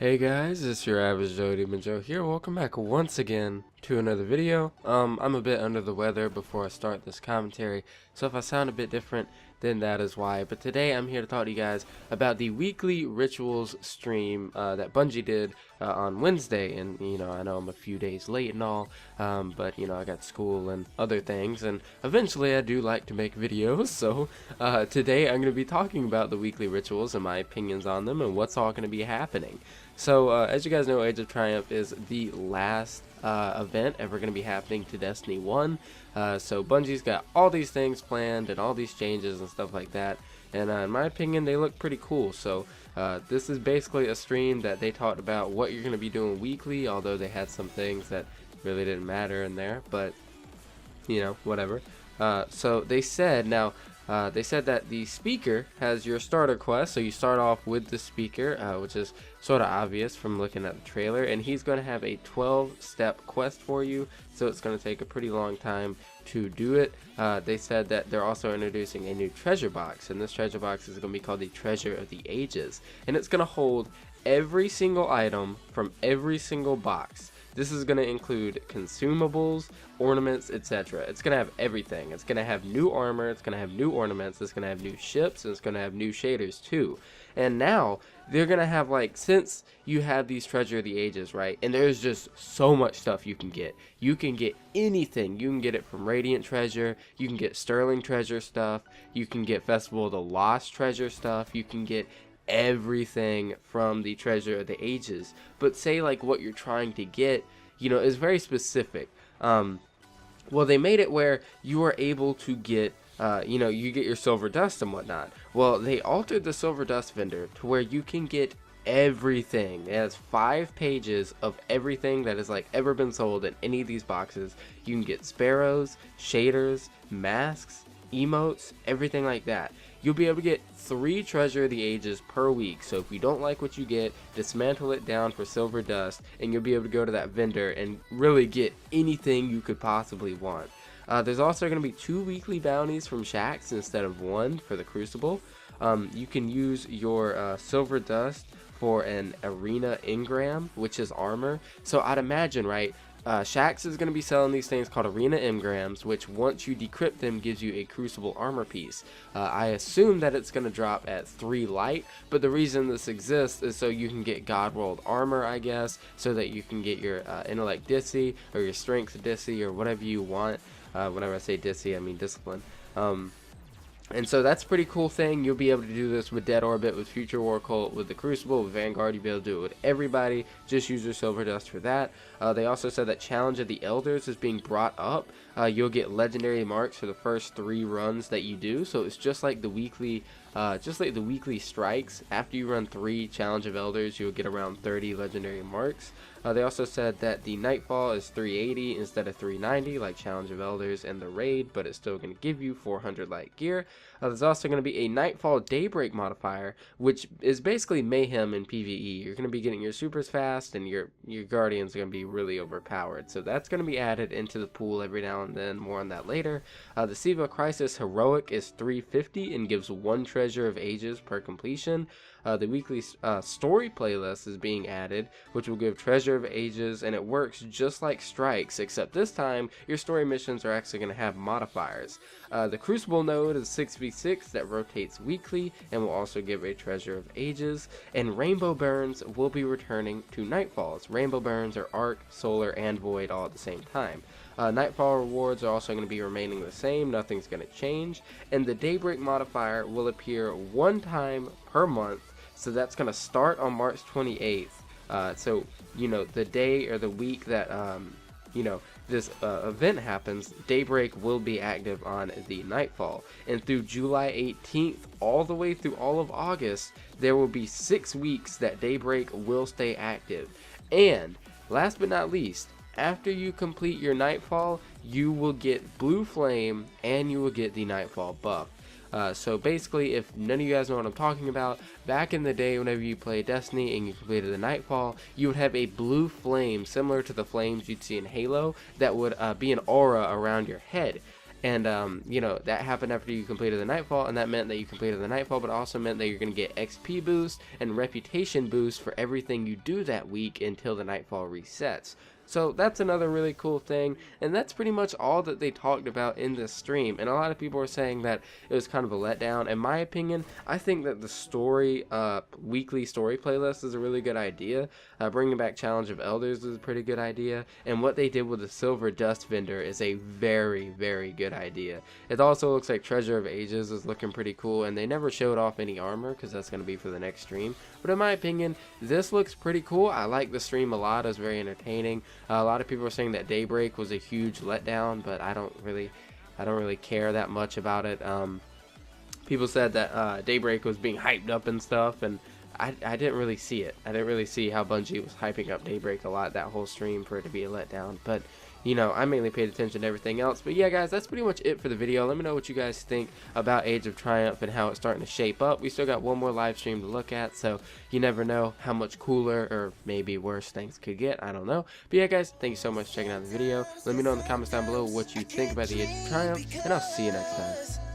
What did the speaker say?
Hey guys, it's your average Joe Demon Joe here. Welcome back once again to another video. I'm a bit under the weather before I start this commentary, so if I sound a bit different, then that is why. But today I'm here to talk to you guys about the weekly rituals stream that Bungie did on Wednesday. And I know I'm a few days late and all, but I got school and other things, and eventually I do like to make videos. So today I'm going to be talking about the weekly rituals and my opinions on them and what's all going to be happening. So, as you guys know, Age of Triumph is the last event ever going to be happening to Destiny 1. So Bungie's got all these things planned and all these changes and stuff like that. And in my opinion, they look pretty cool. So this is basically a stream that they talked about what you're going to be doing weekly, although they had some things that really didn't matter in there. But, whatever. So they said, they said that the speaker has your starter quest, so you start off with the speaker, which is sort of obvious from looking at the trailer, and he's going to have a 12-step quest for you, so it's going to take a pretty long time to do it. They said that they're also introducing a new treasure box, and this treasure box is going to be called the Treasure of the Ages, and it's going to hold every single item from every single box. This is going to include consumables, ornaments, etc. It's going to have everything. It's going to have new armor, it's going to have new ornaments, it's going to have new ships, and it's going to have new shaders too. And now, they're going to have, since you have these Treasure of the Ages, right, and there's just so much stuff you can get. You can get anything. You can get it from Radiant Treasure, you can get Sterling Treasure stuff, you can get Festival of the Lost Treasure stuff, you can get everything from the Treasure of the Ages. But say what you're trying to get, is very specific. Well, they made it where you are able to get you get your silver dust and whatnot. Well, they altered the silver dust vendor to where you can get everything. It has 5 pages of everything that has ever been sold in any of these boxes. You can get sparrows, shaders, masks, emotes, everything like that. You'll be able to get 3 Treasure of the Ages per week. So if you don't like what you get, dismantle it down for silver dust, and you'll be able to go to that vendor and really get anything you could possibly want. There's also going to be 2 weekly bounties from Shaxx instead of 1 for the Crucible. You can use your silver dust for an arena engram, which is armor. So I'd imagine, right, Shaxx is going to be selling these things called arena engrams, which once you decrypt them gives you a Crucible armor piece. I assume that it's going to drop at 3 light, but the reason this exists is so you can get God World armor, I guess, so that you can get your intellect Dissy or your strength Dissy or whatever you want. Whenever I say Dissy, I mean discipline. And so that's a pretty cool thing. You'll be able to do this with Dead Orbit, with Future War Cult, with the Crucible, with Vanguard. You'll be able to do it with everybody. Just use your silver dust for that. They also said that Challenge of the Elders is being brought up. You'll get legendary marks for the first 3 runs that you do. So it's just like the weekly strikes. After you run 3 Challenge of Elders, you'll get around 30 legendary marks. They also said that the Nightfall is 380 instead of 390 like Challenge of Elders and the Raid, but it's still going to give you 400 light gear. There's also going to be a Nightfall Daybreak modifier, which is basically mayhem in PvE. You're going to be getting your supers fast, and your Guardians are going to be really overpowered. So that's going to be added into the pool every now and then. More on that later. The Siva Crisis Heroic is 350 and gives 1 Treasure of Ages per completion. The weekly story playlist is being added, which will give Treasure of Ages, and it works just like Strikes, except this time your story missions are actually going to have modifiers. The Crucible node is 6v6 that rotates weekly and will also give a Treasure of Ages, and Rainbow Burns will be returning to Nightfalls. Rainbow Burns are Arc, Solar, and Void all at the same time. Nightfall rewards are also going to be remaining the same, nothing's going to change, and the Daybreak modifier will appear 1 time per month, so that's going to start on March 28th. So, the day or the week that, this event happens, Daybreak will be active on the Nightfall. And through July 18th, all the way through all of August, there will be 6 weeks that Daybreak will stay active. And, last but not least, after you complete your Nightfall, you will get Blue Flame and you will get the Nightfall buff. So basically, if none of you guys know what I'm talking about, back in the day whenever you played Destiny and you completed the Nightfall, you would have a blue flame similar to the flames you'd see in Halo that would be an aura around your head. And you know, that happened after you completed the Nightfall, and that meant that you completed the Nightfall, but also meant that you're going to get XP boost and reputation boost for everything you do that week until the Nightfall resets. So that's another really cool thing, and that's pretty much all that they talked about in this stream. And a lot of people are saying that it was kind of a letdown. In my opinion, I think that the story, weekly story playlist is a really good idea. Bringing back Challenge of Elders is a pretty good idea, and what they did with the Silver Dust Vendor is a very, very good idea. It also looks like Treasure of Ages is looking pretty cool, and they never showed off any armor because that's going to be for the next stream. But in my opinion, this looks pretty cool. I like the stream a lot. It was very entertaining. A lot of people are saying that Daybreak was a huge letdown, but I don't really care that much about it. People said that Daybreak was being hyped up and stuff, and I didn't really see it. I didn't really see how Bungie was hyping up Daybreak a lot that whole stream for it to be a letdown. But you know, I mainly paid attention to everything else. But yeah, guys, that's pretty much it for the video. Let me know what you guys think about Age of Triumph and how it's starting to shape up. We still got one more live stream to look at, so you never know how much cooler or maybe worse things could get. I don't know. But yeah, guys, thank you so much for checking out the video. Let me know in the comments down below what you think about the Age of Triumph, and I'll see you next time.